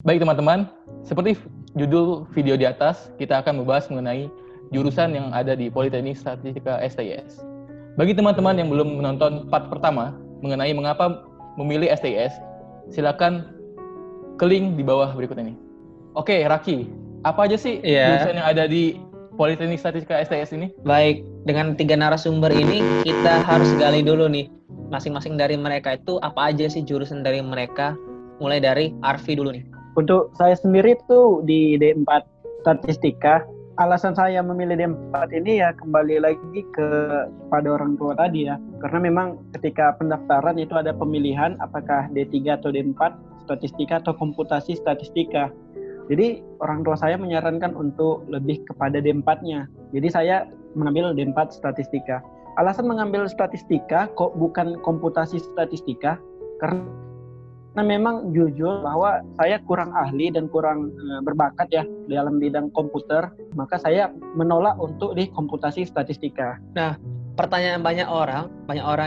Baik teman-teman, seperti judul video di atas, kita akan membahas mengenai jurusan yang ada di Politeknik Statistika STIS. Bagi teman-teman yang belum menonton part pertama mengenai mengapa memilih STIS, silakan klik di bawah berikut ini. Oke, Raki, apa aja sih jurusan yang ada di Politeknik Statistika STIS ini? Baik, dengan 3 narasumber ini kita harus gali dulu nih, masing-masing dari mereka itu apa aja sih jurusan dari mereka, mulai dari Arfi dulu nih. Untuk saya sendiri tuh di D4 Statistika, alasan saya memilih D4 ini ya kembali lagi kepada orang tua tadi ya. Karena memang ketika pendaftaran itu ada pemilihan apakah D3 atau D4 Statistika atau Komputasi Statistika. Jadi orang tua saya menyarankan untuk lebih kepada D4-nya. Jadi saya mengambil D4 Statistika. Alasan mengambil Statistika kok bukan Komputasi Statistika karena memang jujur bahwa saya kurang ahli dan kurang berbakat ya dalam bidang komputer, maka saya menolak untuk di Komputasi Statistika. Nah, pertanyaan banyak orang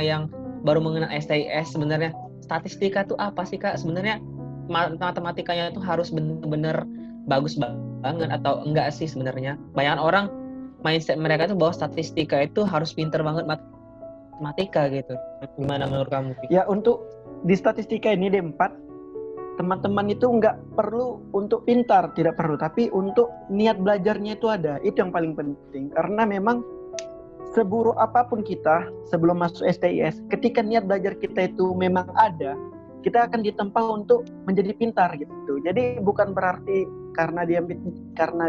yang baru mengenal STIS, sebenarnya statistika itu apa sih Kak? Sebenarnya matematikanya itu harus benar-benar bagus banget atau enggak sih sebenarnya? Banyak orang mindset mereka itu bahwa statistika itu harus pinter banget matematika gitu. Gimana menurut kamu? Ya, untuk di statistika ini D4, teman-teman itu nggak perlu untuk pintar, tidak perlu, tapi untuk niat belajarnya itu ada. Itu yang paling penting, karena memang seburuk apapun kita sebelum masuk STIS, ketika niat belajar kita itu memang ada, kita akan ditempa untuk menjadi pintar gitu. Jadi bukan berarti karena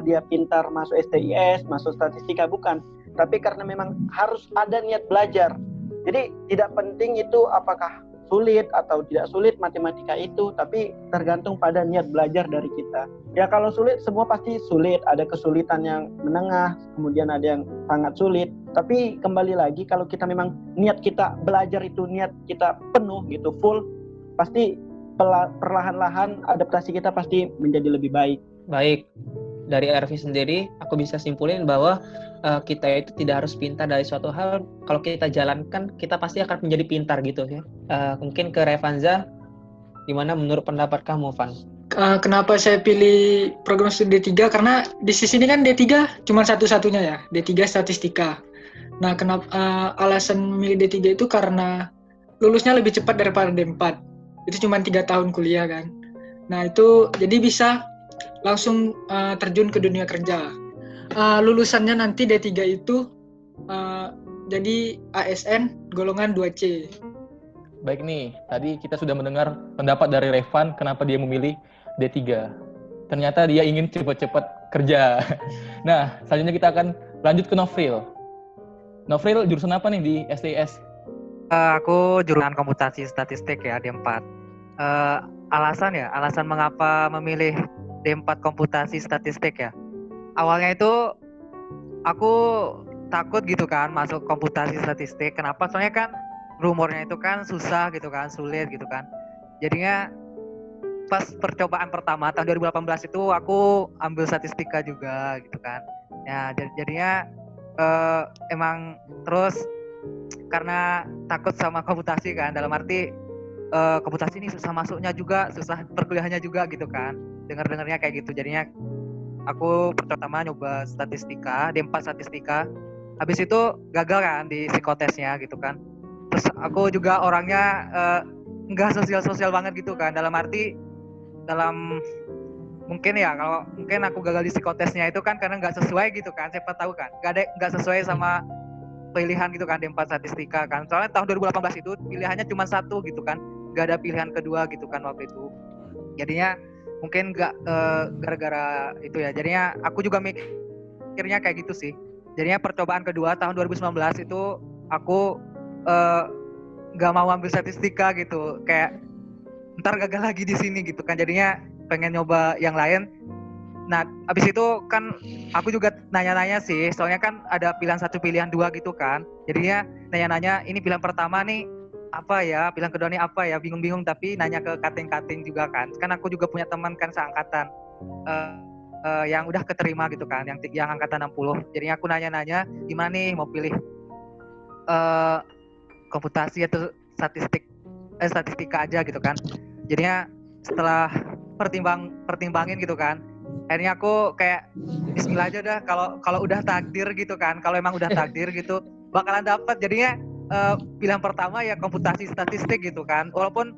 dia pintar masuk STIS, masuk statistika, bukan, tapi karena memang harus ada niat belajar. Jadi tidak penting itu apakah sulit atau tidak sulit matematika itu, tapi tergantung pada niat belajar dari kita. Ya kalau sulit, semua pasti sulit, ada kesulitan yang menengah, kemudian ada yang sangat sulit. Tapi kembali lagi, kalau kita memang niat kita belajar itu, niat kita penuh gitu, full, pasti perlahan-lahan adaptasi kita pasti menjadi lebih baik. Baik, dari Arfi sendiri, aku bisa simpulin bahwa kita itu tidak harus pintar dari suatu hal. Kalau kita jalankan, kita pasti akan menjadi pintar gitu ya. Mungkin ke Revanza, gimana menurut pendapat kamu, Van? Kenapa saya pilih program studi D3? Karena di sisi ini kan D3 cuma satu-satunya ya, D3 Statistika. Nah, kenapa alasan memilih D3 itu karena lulusnya lebih cepat daripada D4. Itu cuma 3 tahun kuliah kan. Nah, itu jadi bisa langsung terjun ke dunia kerja. Lulusannya nanti D3 itu jadi ASN golongan 2C. Baik nih, tadi kita sudah mendengar pendapat dari Revan kenapa dia memilih D3. Ternyata dia ingin cepat-cepat kerja. Nah, selanjutnya kita akan lanjut ke Novril. Novril, jurusan apa nih di STIS? Aku jurusan komputasi statistik ya, D4. Alasan mengapa memilih D4 komputasi statistik ya. Awalnya itu aku takut gitu kan masuk komputasi statistik. Kenapa? Soalnya kan rumornya itu kan susah gitu kan, sulit gitu kan. Jadinya pas percobaan pertama tahun 2018 itu aku ambil statistika juga gitu kan. Ya jadinya emang terus karena takut sama komputasi kan, dalam arti komputasi ini susah masuknya juga, susah perkuliahannya juga gitu kan. Dengar-dengarnya kayak gitu. Jadinya aku pertama nyoba statistika, D4 statistika. Habis itu gagal kan di psikotesnya gitu kan. Terus aku juga orangnya enggak sosial banget gitu kan. Dalam mungkin ya kalau mungkin aku gagal di psikotesnya itu kan karena nggak sesuai gitu kan. Siapa tahu kan nggak sesuai sama pilihan gitu kan D4 statistika kan. Soalnya tahun 2018 itu pilihannya cuma satu gitu kan. Nggak ada pilihan kedua gitu kan waktu itu. Jadinya mungkin nggak gara-gara itu ya. Jadinya aku juga mikirnya kayak gitu sih. Jadinya percobaan kedua tahun 2019 itu aku nggak mau ambil statistika gitu. Kayak ntar gagal lagi di sini gitu kan. Jadinya pengen nyoba yang lain. Nah, abis itu kan aku juga nanya-nanya sih. Soalnya kan ada pilihan 1, pilihan 2 gitu kan. Jadinya nanya-nanya, ini pilihan pertama nih apa ya, pilihan kedua nih apa ya, bingung-bingung, tapi nanya ke kating-kating juga kan aku juga punya teman kan seangkatan yang udah keterima gitu kan, yang angkatan 60. Jadinya aku nanya-nanya gimana nih mau pilih komputasi atau statistika aja gitu kan. Jadinya setelah pertimbangin gitu kan. Akhirnya aku kayak Bismillah aja dah, kalau udah takdir gitu kan, kalau emang udah takdir gitu bakalan dapat. Jadinya pilihan pertama ya komputasi statistik gitu kan, walaupun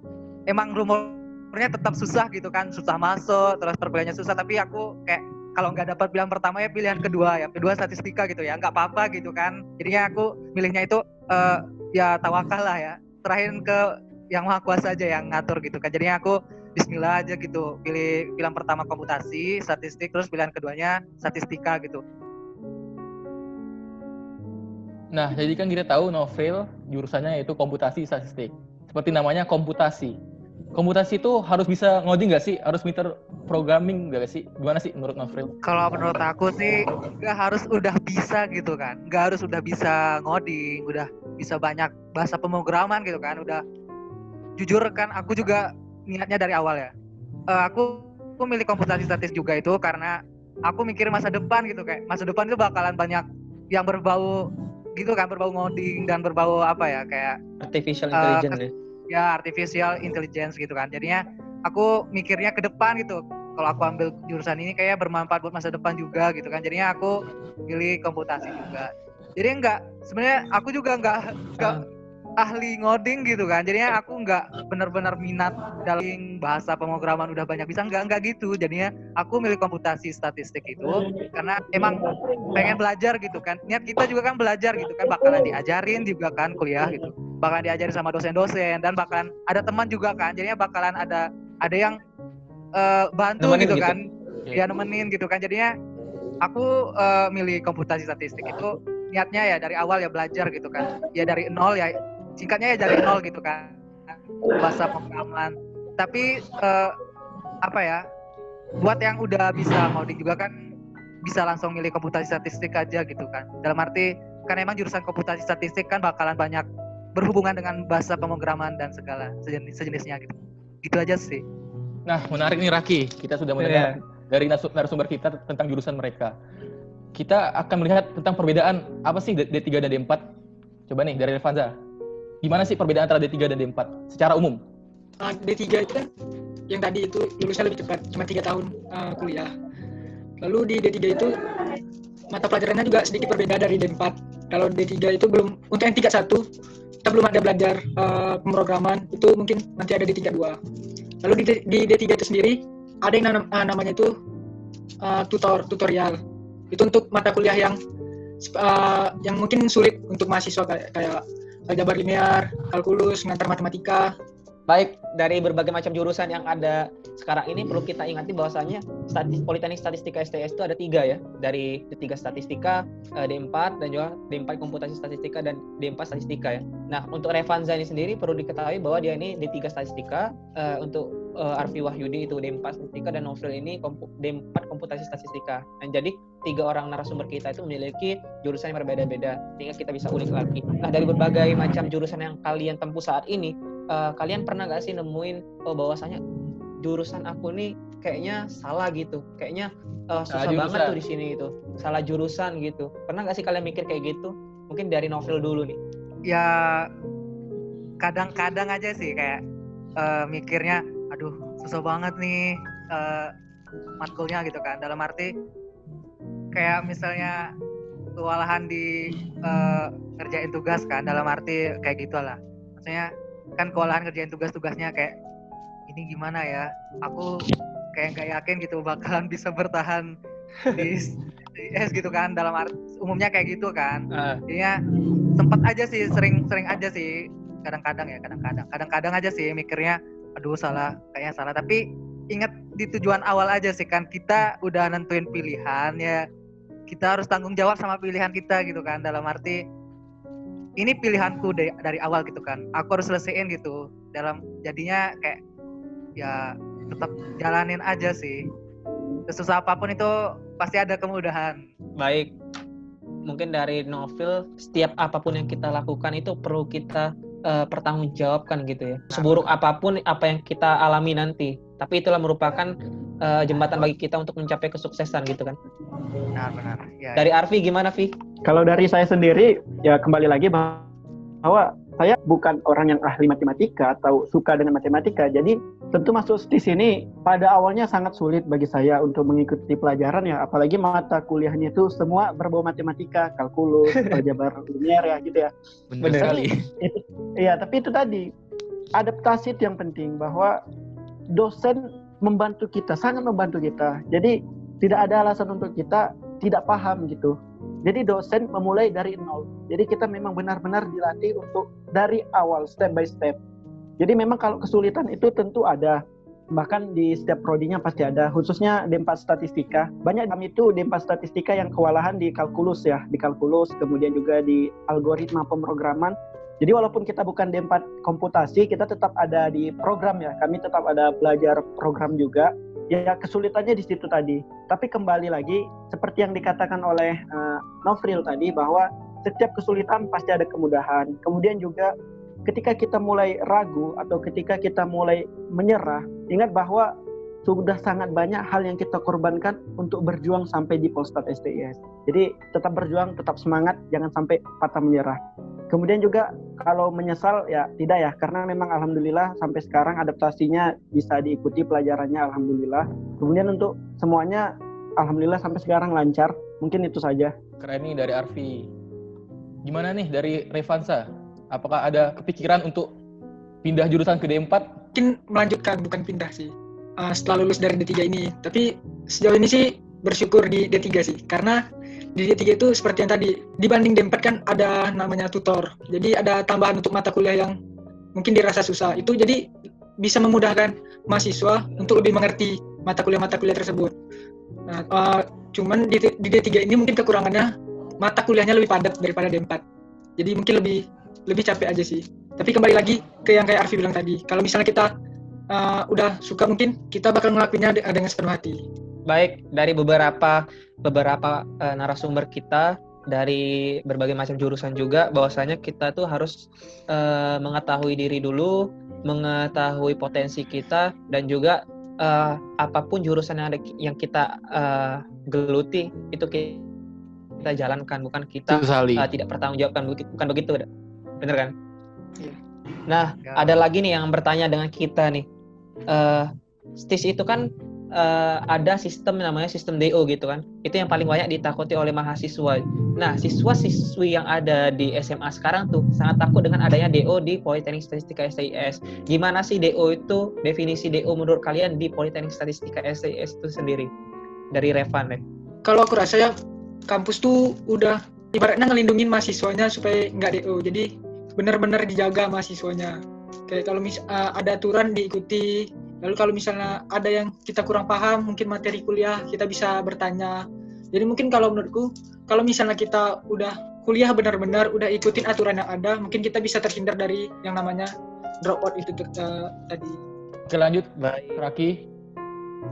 emang rumornya tetap susah gitu kan, susah masuk, terus perkuliahannya susah, tapi aku kayak kalau nggak dapat pilihan pertama ya pilihan kedua statistika gitu ya, nggak apa-apa gitu kan. Jadinya aku milihnya itu ya tawakal lah ya, serahin ke yang maha kuasa aja yang ngatur gitu kan. Jadinya aku Bismillah aja gitu, pilih pilihan pertama komputasi statistik, terus pilihan keduanya statistika gitu. Nah, jadi kan kita tahu Novel jurusannya yaitu komputasi statistik. Seperti namanya komputasi. Komputasi itu harus bisa ngoding nggak sih? Harus pinter programming nggak sih? Gimana sih menurut Novel? Kalau menurut aku sih nggak harus udah bisa gitu kan, nggak harus udah bisa ngoding, udah bisa banyak bahasa pemrograman gitu kan. Udah jujur kan, aku juga niatnya dari awal ya. Aku milih komputasi statistik juga itu karena aku mikir masa depan gitu, kayak masa depan itu bakalan banyak yang berbau gitu kan, berbau ngoding dan berbau apa ya, kayak Artificial intelligence ya artificial intelligence gitu kan. Jadinya aku mikirnya ke depan gitu, kalau aku ambil jurusan ini kayak bermanfaat buat masa depan juga gitu kan. Jadinya aku pilih komputasi juga. Jadi sebenarnya aku juga nggak ahli ngoding gitu kan. Jadinya aku nggak benar-benar minat dalam bahasa pemrograman udah banyak bisa, nggak gitu. Jadinya aku milih komputasi statistik itu karena emang pengen belajar gitu kan. Niat kita juga kan belajar gitu kan, bakalan diajarin juga kan kuliah gitu. Bakalan diajarin sama dosen-dosen dan bakalan ada teman juga kan. Jadinya bakalan ada yang bantu Nemenin gitu gitu. kan. Ya nemenin gitu kan. Jadinya aku milih komputasi statistik itu niatnya ya dari awal ya belajar gitu kan. Ya dari nol ya, singkatnya ya dari nol gitu kan, bahasa pemrograman. Tapi apa ya, buat yang udah bisa ngoding juga kan bisa langsung milih komputasi statistik aja gitu kan. Dalam arti kan emang jurusan komputasi statistik kan bakalan banyak berhubungan dengan bahasa pemrograman dan segala sejenisnya gitu. Gitu aja sih. Nah, menarik nih Raki. Kita sudah mendengar dari narasumber kita tentang jurusan mereka. Kita akan melihat tentang perbedaan apa sih D3 dan D4. Coba nih dari Revanza. Gimana sih perbedaan antara D3 dan D4 secara umum? D3 itu kan yang tadi itu lulusnya lebih cepat, cuma 3 tahun kuliah. Lalu di D3 itu mata pelajarannya juga sedikit berbeda dari D4. Kalau D3 itu belum, untuk yang 3.1 kita belum ada belajar pemrograman, itu mungkin nanti ada di D32. Lalu di D3 itu sendiri ada yang namanya itu tutorial. Itu untuk mata kuliah yang mungkin sulit untuk mahasiswa kayak aljabar linear, kalkulus, mengantar matematika. Baik, dari berbagai macam jurusan yang ada sekarang ini perlu kita ingati bahwasanya Politeknik Statistika STS itu ada 3 ya. Dari D3 Statistika, D4 dan juga D4 Komputasi Statistika dan D4 Statistika ya. Nah, untuk Revanza ini sendiri perlu diketahui bahwa dia ini D3 Statistika, untuk Arfi Wahyudi itu D4 Statistika dan Novel ini D4 Komputasi Statistika. Dan jadi 3 orang narasumber kita itu memiliki jurusan yang berbeda-beda sehingga kita bisa ulik lagi. Nah, dari berbagai macam jurusan yang kalian tempuh saat ini, kalian pernah gak sih nemuin bahwasanya jurusan aku nih kayaknya salah gitu, kayaknya susah banget tuh di sini itu, salah jurusan gitu. Pernah gak sih kalian mikir kayak gitu? Mungkin dari Novel dulu nih. Ya kadang-kadang aja sih kayak mikirnya, aduh susah banget nih matkulnya gitu kan. Dalam arti kayak misalnya kewalahan di ngerjain tugas kan, dalam arti kayak gitulah. Maksudnya kan kewalahan ngerjain tugas-tugasnya kayak ini gimana ya, aku kayak nggak yakin gitu bakalan bisa bertahan di STS gitu kan, dalam arti umumnya kayak gitu kan. Jadinya sempat aja sih, sering aja sih, kadang-kadang aja sih mikirnya aduh kayaknya salah, tapi ingat di tujuan awal aja sih kan, kita udah nentuin pilihan ya, kita harus tanggung jawab sama pilihan kita gitu kan. Dalam arti ini pilihanku dari awal gitu kan, aku harus selesaiin gitu. Jadinya kayak ya tetap jalanin aja sih, sesusah apapun itu pasti ada kemudahan. Baik, mungkin dari Novel, setiap apapun yang kita lakukan itu perlu kita pertanggungjawabkan gitu ya. Seburuk apapun apa yang kita alami nanti, tapi itulah merupakan jembatan bagi kita untuk mencapai kesuksesan gitu kan. Benar. Ya, dari Arfi gimana, Vi? Kalau dari saya sendiri, ya kembali lagi bahwa saya bukan orang yang ahli matematika atau suka dengan matematika. Jadi tentu masuk di sini pada awalnya sangat sulit bagi saya untuk mengikuti pelajaran ya, apalagi mata kuliahnya itu semua berbau matematika, kalkulus, aljabar linear ya gitu ya. Benar sekali. Iya, tapi itu tadi adaptasi itu yang penting, bahwa dosen membantu kita, sangat membantu kita. Jadi tidak ada alasan untuk kita tidak paham gitu. Jadi dosen memulai dari nol. Jadi kita memang benar-benar dilatih untuk dari awal, step by step. Jadi memang kalau kesulitan itu tentu ada, bahkan di setiap prodinya pasti ada, khususnya D4 statistika. Banyak kami itu D4 statistika yang kewalahan di kalkulus ya, di kalkulus, kemudian juga di algoritma pemrograman. Jadi walaupun kita bukan D4 komputasi, kita tetap ada di program ya, kami tetap ada belajar program juga. Ya kesulitannya di situ tadi. Tapi kembali lagi, seperti yang dikatakan oleh Nofril tadi, bahwa setiap kesulitan pasti ada kemudahan. Kemudian juga ketika kita mulai ragu atau ketika kita mulai menyerah, ingat bahwa sudah sangat banyak hal yang kita korbankan untuk berjuang sampai di Polstat STIS. Jadi tetap berjuang, tetap semangat, jangan sampai patah menyerah. Kemudian juga kalau menyesal ya tidak ya, karena memang alhamdulillah sampai sekarang adaptasinya bisa diikuti pelajarannya alhamdulillah. Kemudian untuk semuanya alhamdulillah sampai sekarang lancar. Mungkin itu saja. Keren nih dari Arfi. Gimana nih dari Revansa? Apakah ada kepikiran untuk pindah jurusan ke D4? Mungkin melanjutkan, bukan pindah sih. Setelah lulus dari D3 ini. Tapi sejauh ini sih bersyukur di D3 sih. Karena di D3 itu seperti yang tadi, dibanding D4 kan ada namanya tutor. Jadi ada tambahan untuk mata kuliah yang mungkin dirasa susah. Itu jadi bisa memudahkan mahasiswa untuk lebih mengerti mata kuliah tersebut. Nah, cuman di D3 ini mungkin kekurangannya mata kuliahnya lebih padat daripada D4. Jadi mungkin lebih capek aja sih. Tapi kembali lagi ke yang kayak Arfi bilang tadi, kalau misalnya kita udah suka, mungkin kita bakal ngelakuinnya dengan sepenuh hati. Baik, dari beberapa narasumber kita dari berbagai macam jurusan juga, bahwasanya kita tuh harus mengetahui diri dulu, mengetahui potensi kita, dan juga apapun jurusan yang kita geluti itu kita jalankan, bukan kita tidak bertanggungjawabkan, bukan begitu, bener kan? Iya. Nah, ada lagi nih yang bertanya dengan kita nih, STIS itu kan ada sistem namanya sistem DO gitu kan, itu yang paling banyak ditakuti oleh mahasiswa. Nah, siswa-siswi yang ada di SMA sekarang tuh sangat takut dengan adanya DO di Politeknik Statistika STIS. Gimana sih DO itu, definisi DO menurut kalian di Politeknik Statistika STIS itu sendiri? Dari Revan deh. Kalau aku rasa ya, kampus tuh udah ibaratnya ngelindungin mahasiswanya supaya nggak DO. Jadi benar-benar dijaga mahasiswanya. Kayak kalau ada aturan diikuti. Lalu kalau misalnya ada yang kita kurang paham, mungkin materi kuliah, kita bisa bertanya. Jadi mungkin kalau menurutku, kalau misalnya kita udah kuliah benar-benar, udah ikutin aturan yang ada, mungkin kita bisa terhindar dari yang namanya drop out itu tadi. Oke, lanjut. Raki,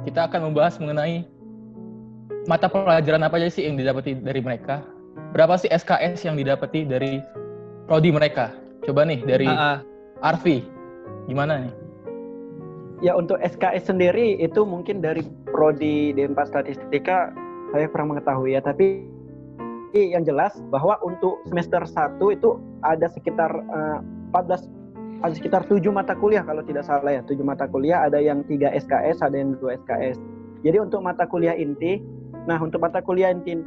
kita akan membahas mengenai mata pelajaran apa aja sih yang didapati dari mereka. Berapa sih SKS yang didapati dari prodi mereka? Coba nih dari Arfi, gimana nih? Ya untuk SKS sendiri itu mungkin dari prodi D4 Statistika saya kurang mengetahui ya, tapi yang jelas bahwa untuk semester 1 itu ada sekitar 7 mata kuliah kalau tidak salah ya, 7 mata kuliah, ada yang 3 SKS, ada yang 2 SKS. Jadi untuk mata kuliah inti, nah untuk mata kuliah inti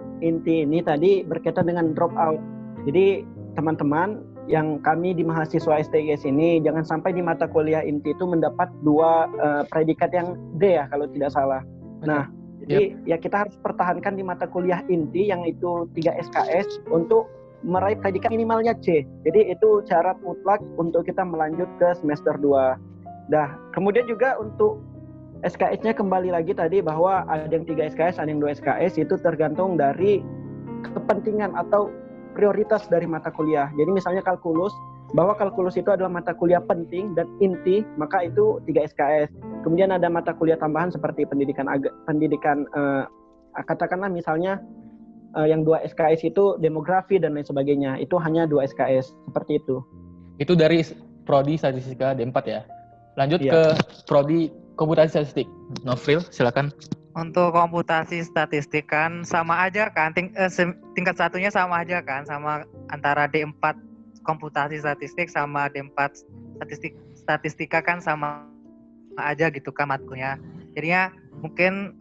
ini tadi berkaitan dengan drop out. Jadi teman-teman yang kami di mahasiswa STIS ini jangan sampai di mata kuliah inti itu mendapat 2 predikat yang D ya kalau tidak salah. Nah, jadi ya kita harus pertahankan di mata kuliah inti yang itu 3 SKS untuk meraih predikat minimalnya C. Jadi itu syarat mutlak untuk kita melanjut ke semester 2. Nah, kemudian juga untuk SKS-nya kembali lagi tadi bahwa ada yang 3 SKS, ada yang 2 SKS, itu tergantung dari kepentingan atau prioritas dari mata kuliah. Jadi misalnya kalkulus, bahwa kalkulus itu adalah mata kuliah penting dan inti, maka itu 3 SKS. Kemudian ada mata kuliah tambahan seperti pendidikan katakanlah misalnya yang 2 SKS itu demografi dan lain sebagainya. Itu hanya 2 SKS, seperti itu. Itu dari prodi statistika D4 ya. Lanjut ke prodi komputasi statistik. Nofril, silakan. Untuk komputasi statistik kan sama aja kan, tingkat satunya sama aja kan, sama antara D4 komputasi statistik sama D4 statistika kan sama aja gitu kan matkulnya. Jadinya mungkin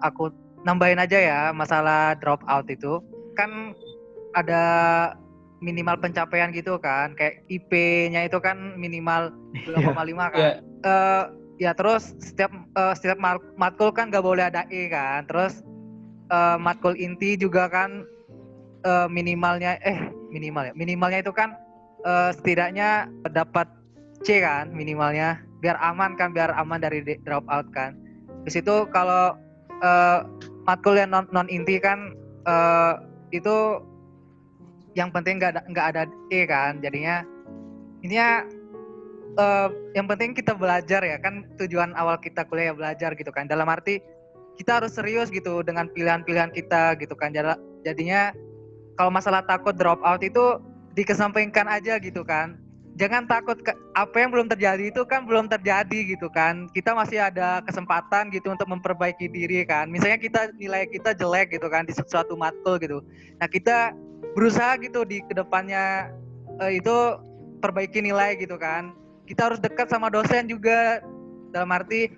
aku nambahin aja ya masalah drop out itu. Kan ada minimal pencapaian gitu kan, kayak IP-nya itu kan minimal 2,5 kan. Ya terus setiap matkul kan nggak boleh ada E kan. Terus matkul inti juga kan minimalnya itu kan setidaknya dapat C kan minimalnya, biar aman dari drop out kan. Di situ kalau matkul yang non inti kan itu yang penting nggak ada E kan, jadinya intinya yang penting kita belajar ya kan, tujuan awal kita kuliah ya belajar gitu kan, dalam arti kita harus serius gitu dengan pilihan-pilihan kita gitu kan. Jadinya kalau masalah takut drop out itu dikesampingkan aja gitu kan, jangan takut apa yang belum terjadi itu kan belum terjadi gitu kan, kita masih ada kesempatan gitu untuk memperbaiki diri kan. Misalnya nilai kita jelek gitu kan di suatu matkul gitu, nah kita berusaha gitu di kedepannya itu perbaiki nilai gitu kan. Kita harus dekat sama dosen juga, dalam arti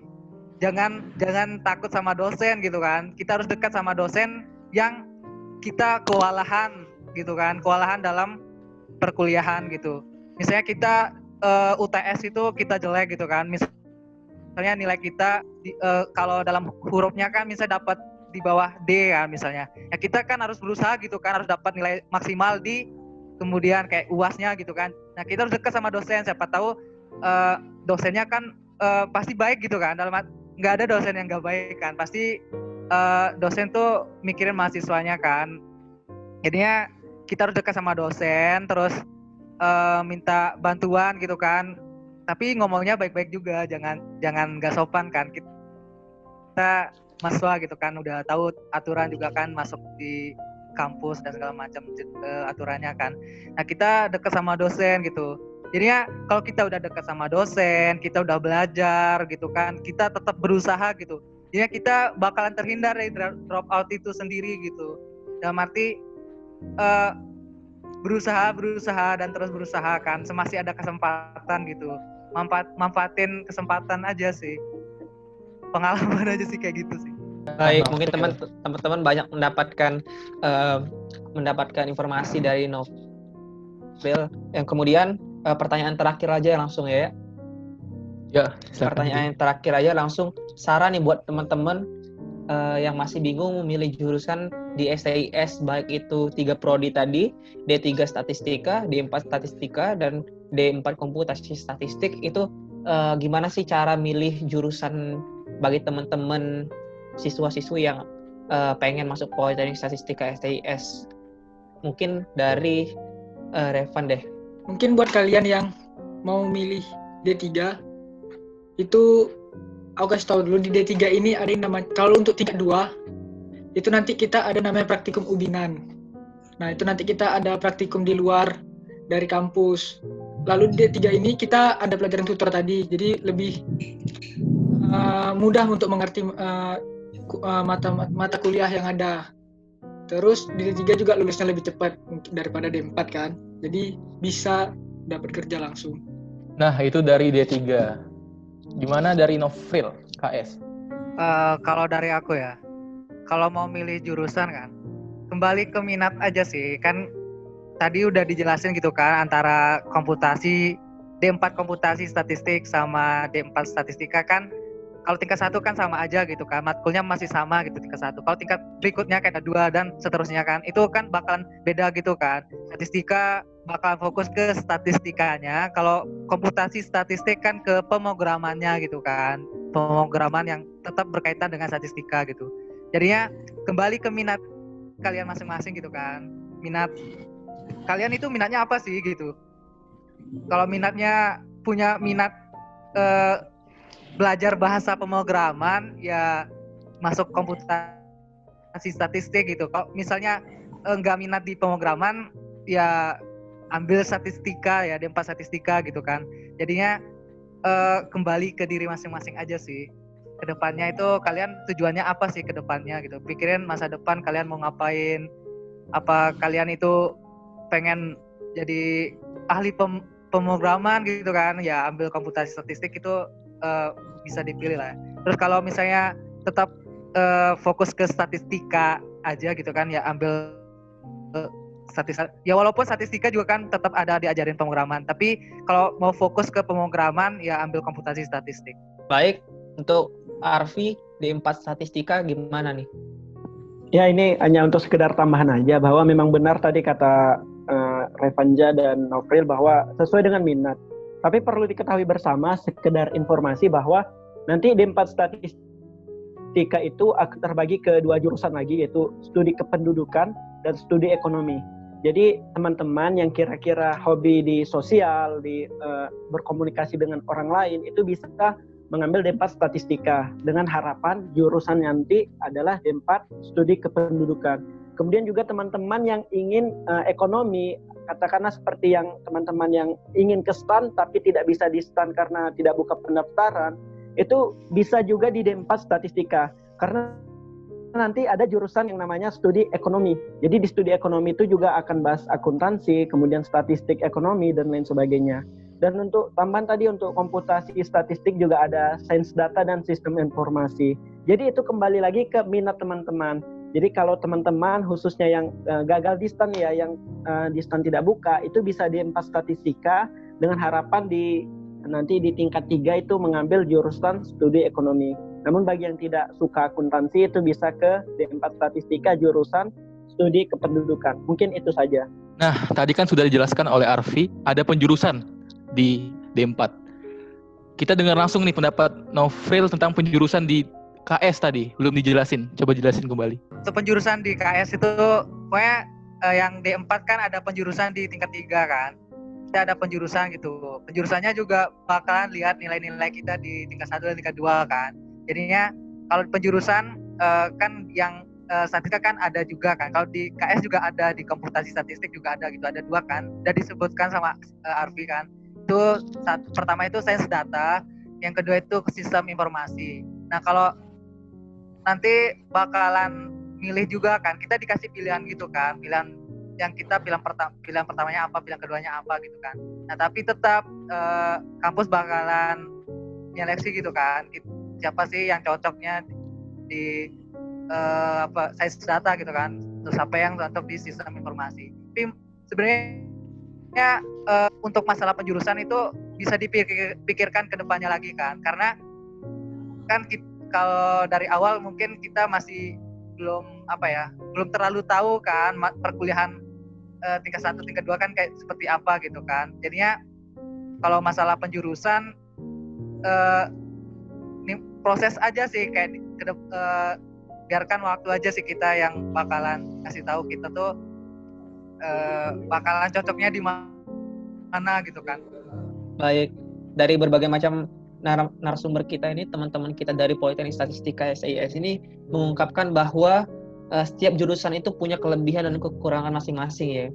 jangan takut sama dosen gitu kan. Kita harus dekat sama dosen yang kita kewalahan gitu kan, kewalahan dalam perkuliahan gitu. Misalnya kita UTS itu kita jelek gitu kan, misalnya nilai kita kalau dalam hurufnya kan misalnya dapat di bawah D kan misalnya, ya kita kan harus berusaha gitu kan, harus dapat nilai maksimal di kemudian kayak UAS-nya gitu kan. Nah kita harus dekat sama dosen, siapa tahu dosennya kan pasti baik gitu kan, dalam nggak ada dosen yang nggak baik kan, pasti dosen tuh mikirin mahasiswanya kan. Jadinya kita harus dekat sama dosen, terus minta bantuan gitu kan, tapi ngomongnya baik-baik juga, jangan nggak sopan kan. Kita mahasiswa gitu kan udah tahu aturan juga kan, masuk di kampus dan segala macam aturannya kan. Nah kita dekat sama dosen gitu, jadinya kalau kita udah dekat sama dosen, kita udah belajar gitu kan, kita tetap berusaha gitu, jadinya kita bakalan terhindar dari drop out itu sendiri gitu. Dalam arti berusaha dan terus berusaha kan, semasih ada kesempatan gitu, manfaatin kesempatan aja sih, pengalaman aja sih kayak gitu sih. Baik, mungkin teman-teman banyak mendapatkan informasi dari Novel. Yang kemudian pertanyaan terakhir aja langsung ya. Ya, pertanyaan terakhir aja langsung, saran nih buat teman-teman yang masih bingung memilih jurusan di STIS, baik itu 3 prodi tadi, D3 statistika, D4 statistika, dan D4 komputasi statistik. Itu gimana sih cara milih jurusan bagi teman-teman siswa-siswi yang pengen masuk Politeknik Statistika STIS? Mungkin dari Revan deh. Mungkin buat kalian yang mau milih D3 itu aku kasih tahu dulu, di D3 ini ada yang namanya, kalau untuk tingkat 2 itu nanti kita ada namanya praktikum ubinan. Nah itu nanti kita ada praktikum di luar dari kampus. Lalu di D3 ini kita ada pelajaran tutor tadi, jadi lebih mudah untuk mengerti mata kuliah yang ada. Terus di D3 juga lulusnya lebih cepat daripada D4 kan, jadi bisa dapat kerja langsung. Nah itu dari D3. Gimana dari Novel KS? Kalau dari aku ya, kalau mau milih jurusan kan, kembali ke minat aja sih. Kan tadi udah dijelasin gitu kan, antara komputasi, D4 komputasi statistik sama D4 statistika kan, kalau tingkat 1 kan sama aja gitu kan, matkulnya masih sama gitu tingkat 1. Kalau tingkat berikutnya kayak 2 dan seterusnya kan, itu kan bakalan beda gitu kan. Statistika bakalan fokus ke statistikanya, kalau komputasi statistik kan ke pemrogramannya gitu kan, pemrograman yang tetap berkaitan dengan statistika gitu. Jadinya kembali ke minat kalian masing-masing gitu kan, minat kalian itu minatnya apa sih gitu. Kalau minatnya punya minat belajar bahasa pemrograman ya masuk komputasi statistik gitu. Kalau misalnya enggak minat di pemrograman ya ambil statistika ya, D4 statistika gitu kan. Jadinya kembali ke diri masing-masing aja sih. Kedepannya itu kalian tujuannya apa sih kedepannya gitu. Pikirin masa depan kalian mau ngapain. Apa kalian itu pengen jadi ahli pemrograman gitu kan, ya ambil komputasi statistik itu bisa dipilih lah. Terus kalau misalnya tetap fokus ke statistika aja gitu kan, ya ambil statistika. Ya walaupun statistika juga kan tetap ada diajarin pemrograman, tapi kalau mau fokus ke pemrograman ya ambil komputasi statistik. Baik, untuk Arfi D4 statistika gimana nih? Ya ini hanya untuk sekedar tambahan aja bahwa memang benar tadi kata Revanja dan Novril bahwa sesuai dengan minat. Tapi perlu diketahui bersama sekedar informasi bahwa nanti D4 statistika itu akan terbagi ke 2 jurusan lagi, yaitu studi kependudukan dan studi ekonomi. Jadi teman-teman yang kira-kira hobi di sosial, di berkomunikasi dengan orang lain itu bisa mengambil D4 statistika dengan harapan jurusan nanti adalah D4 studi kependudukan. Kemudian juga teman-teman yang ingin ekonomi, katakanlah seperti yang teman-teman yang ingin ke STAN tapi tidak bisa di STAN karena tidak buka pendaftaran, itu bisa juga di D4 statistika karena nanti ada jurusan yang namanya studi ekonomi. Jadi di studi ekonomi itu juga akan bahas akuntansi, kemudian statistik ekonomi dan lain sebagainya. Dan untuk tambahan tadi untuk komputasi statistik juga ada sains data dan sistem informasi. Jadi itu kembali lagi ke minat teman-teman. Jadi kalau teman-teman khususnya yang gagal di STAN ya, yang di STAN tidak buka, itu bisa di D4 statistika dengan harapan nanti di tingkat 3 itu mengambil jurusan studi ekonomi. Namun bagi yang tidak suka akuntansi itu bisa ke D4 statistika jurusan studi kependudukan. Mungkin itu saja. Nah, tadi kan sudah dijelaskan oleh Arfi, ada penjurusan di D4. Kita dengar langsung nih pendapat Novril tentang penjurusan di KS tadi, belum dijelasin. Coba jelasin kembali. Untuk penjurusan di KS itu pokoknya yang D4 kan ada penjurusan di tingkat 3 kan. Kita ada penjurusan gitu. Penjurusannya juga bakalan lihat nilai-nilai kita di tingkat 1 dan tingkat 2 kan. Jadinya kalau penjurusan kan yang statistika kan ada juga kan. Kalau di KS juga ada, di komputasi statistik juga ada gitu. Ada 2 kan. Udah disebutkan sama Arfi kan. Itu pertama itu sains data, yang kedua itu sistem informasi. Nah kalau nanti bakalan milih juga kan, kita dikasih pilihan gitu kan, pilihan yang kita pilihan pertamanya apa, pilihan keduanya apa gitu kan. Nah tapi tetap kampus bakalan nyeleksi gitu kan, siapa sih yang cocoknya di sains data gitu kan, terus apa yang cocok di sistem informasi. Tapi sebenarnya untuk masalah penjurusan itu bisa dipikirkan ke depannya lagi kan, karena kan kalau dari awal mungkin kita masih belum terlalu tahu kan perkuliahan tingkat 1, tingkat 2 kan kayak seperti apa gitu kan. Jadinya kalau masalah penjurusan ini proses aja sih, kayak biarkan waktu aja sih kita yang bakalan kasih tahu kita tuh bakalan cocoknya di mana gitu kan. Baik, dari berbagai macam narasumber kita ini, teman-teman kita dari Politeknik Statistika SIS ini mengungkapkan bahwa setiap jurusan itu punya kelebihan dan kekurangan masing-masing ya.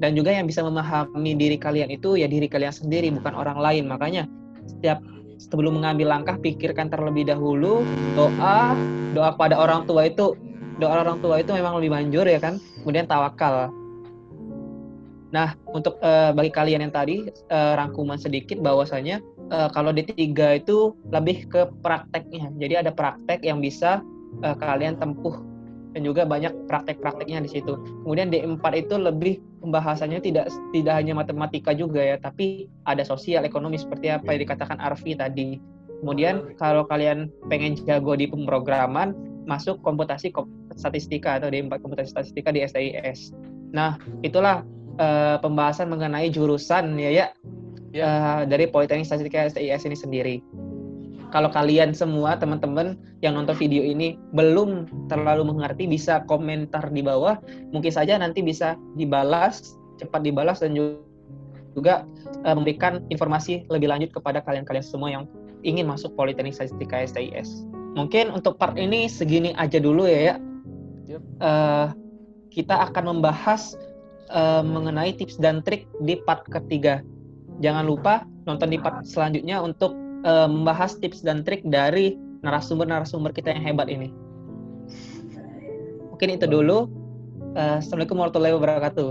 Dan juga yang bisa memahami diri kalian itu ya diri kalian sendiri, bukan orang lain. Makanya sebelum mengambil langkah, pikirkan terlebih dahulu. Doa pada orang tua itu memang lebih manjur ya kan. Kemudian tawakal. Nah, untuk bagi kalian yang tadi rangkuman sedikit bahwasanya kalau D3 itu lebih ke prakteknya. Jadi ada praktek yang bisa kalian tempuh dan juga banyak praktek-prakteknya di situ. Kemudian D4 itu lebih pembahasannya tidak hanya matematika juga ya, tapi ada sosial, ekonomi seperti apa yang dikatakan Arfi tadi. Kemudian kalau kalian pengen jago di pemrograman, masuk komputasi statistika atau D4 komputasi statistika di STIS. Nah, itulah pembahasan mengenai jurusan dari Politeknik Statistika STIS ini sendiri. Kalau kalian semua teman-teman yang nonton video ini belum terlalu mengerti, bisa komentar di bawah, mungkin saja nanti bisa cepat dibalas dan juga memberikan informasi lebih lanjut kepada kalian-kalian semua yang ingin masuk Politeknik Statistika STIS. Mungkin untuk part ini segini aja dulu ya. Kita akan membahas mengenai tips dan trik di part ketiga. Jangan lupa nonton di part selanjutnya untuk membahas tips dan trik dari narasumber kita yang hebat ini. Mungkin itu dulu. Assalamualaikum warahmatullahi wabarakatuh.